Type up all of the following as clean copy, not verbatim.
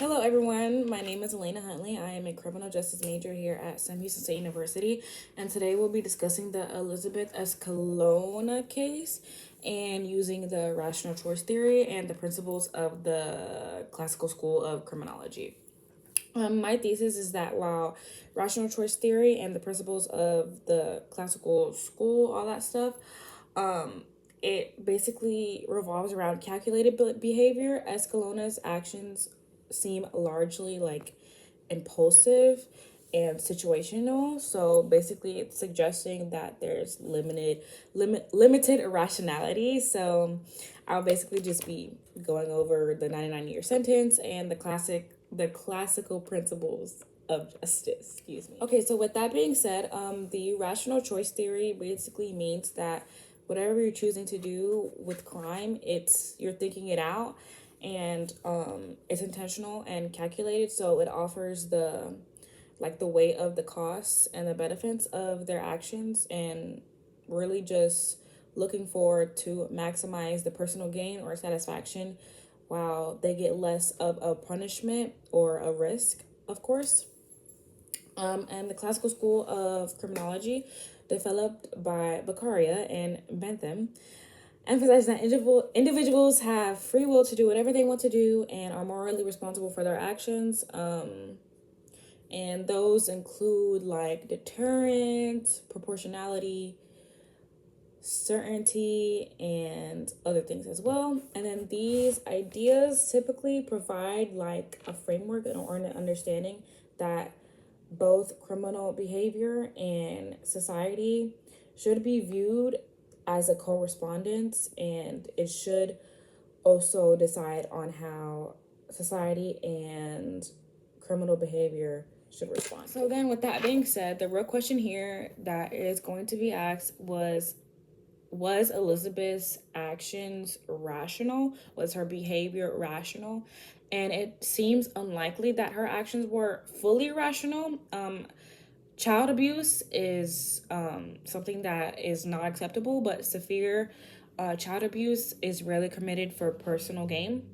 Hello, everyone. My name is Elena Huntley. I am a criminal justice major here at Sam Houston State University, and today we'll be discussing the Elizabeth Escalona case and using the rational choice theory and the principles of the classical school of criminology. My thesis is that while rational choice theory and the principles of the classical school, all that stuff, it basically revolves around calculated behavior. Escalona's actions seem largely like impulsive and situational. So basically, it's suggesting that there's limited irrationality. So I'll basically just be going over the 99-year sentence and the classical principles of justice. Excuse me. Okay, so with that being said, the rational choice theory basically means that whatever you're choosing to do with crime, you're thinking it out, and it's intentional and calculated. So it offers the weight of the costs and the benefits of their actions, and really just looking forward to maximize the personal gain or satisfaction while they get less of a punishment or a risk, of course. And the classical school of criminology, developed by Beccaria and Bentham, emphasizes that individuals have free will to do whatever they want to do and are morally responsible for their actions. And those include like deterrence, proportionality, certainty, and other things as well. And then these ideas typically provide like a framework or an understanding that both criminal behavior and society should be viewed as a correspondence, and it should also decide on how society and criminal behavior should respond. So then, with that being said, the real question here that is going to be asked was Elizabeth's actions rational? Was her behavior rational? And it seems unlikely that her actions were fully rational. Child abuse is something that is not acceptable, but severe child abuse is rarely committed for personal gain.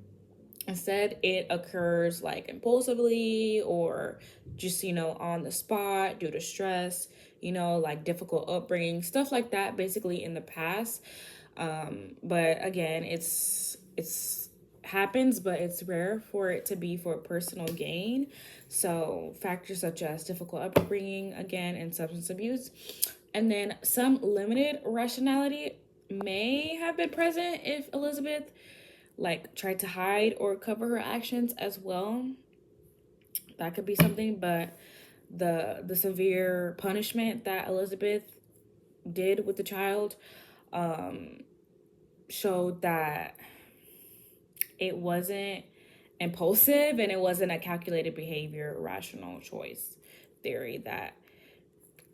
Instead, it occurs like impulsively or just, on the spot due to stress, like difficult upbringing, stuff like that, basically in the past. But again, it's happens, but it's rare for it to be for personal gain. So factors such as difficult upbringing, again, and substance abuse. And then some limited rationality may have been present if Elizabeth tried to hide or cover her actions as well. That could be something, but the severe punishment that Elizabeth did with the child showed that it wasn't impulsive and it wasn't a calculated behavior, rational choice theory that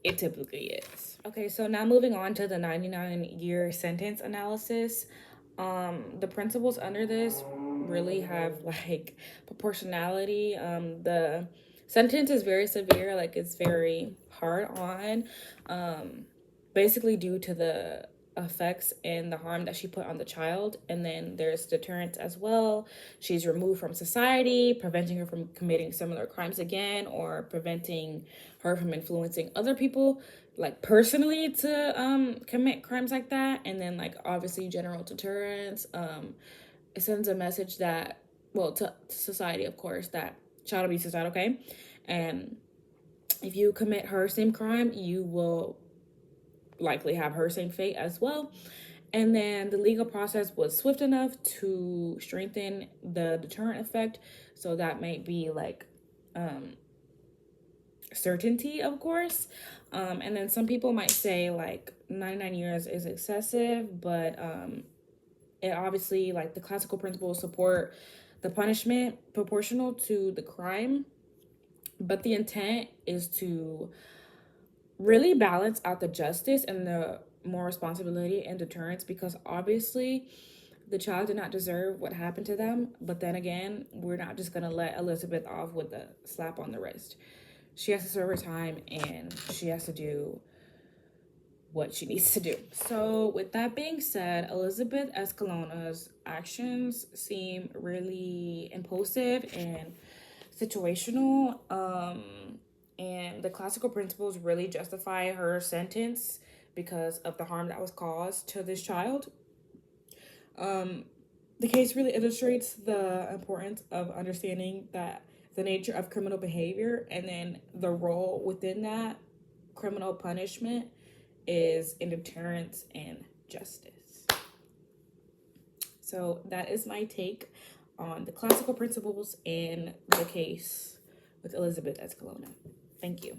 it typically is. Okay, so now moving on to the 99-year sentence analysis. The principles under this really have like proportionality. The sentence is very severe, like it's very hard on, basically due to the effects and the harm that she put on the child. And then there's deterrence as well. She's removed from society, preventing her from committing similar crimes again, or preventing her from influencing other people like personally to commit crimes like that. And then like obviously general deterrence. It sends a message that, well, to society, of course, that child abuse is not okay, and if you commit her same crime, you will likely have her same fate as well. And then the legal process was swift enough to strengthen the deterrent effect. So that might be like certainty, of course. And then some people might say like 99 years is excessive, but it obviously, like, the classical principles support the punishment proportional to the crime, but the intent is to really balance out the justice and the more responsibility and deterrence, because obviously the child did not deserve what happened to them. But then again, we're not just gonna let Elizabeth off with a slap on the wrist. She has to serve her time, and she has to do what she needs to do. So with that being said, Elizabeth Escalona's actions seem really impulsive and situational, and the classical principles really justify her sentence because of the harm that was caused to this child. The case really illustrates the importance of understanding that the nature of criminal behavior and then the role within that criminal punishment is in deterrence and justice. So that is my take on the classical principles and the case with Elizabeth Escalona. Thank you.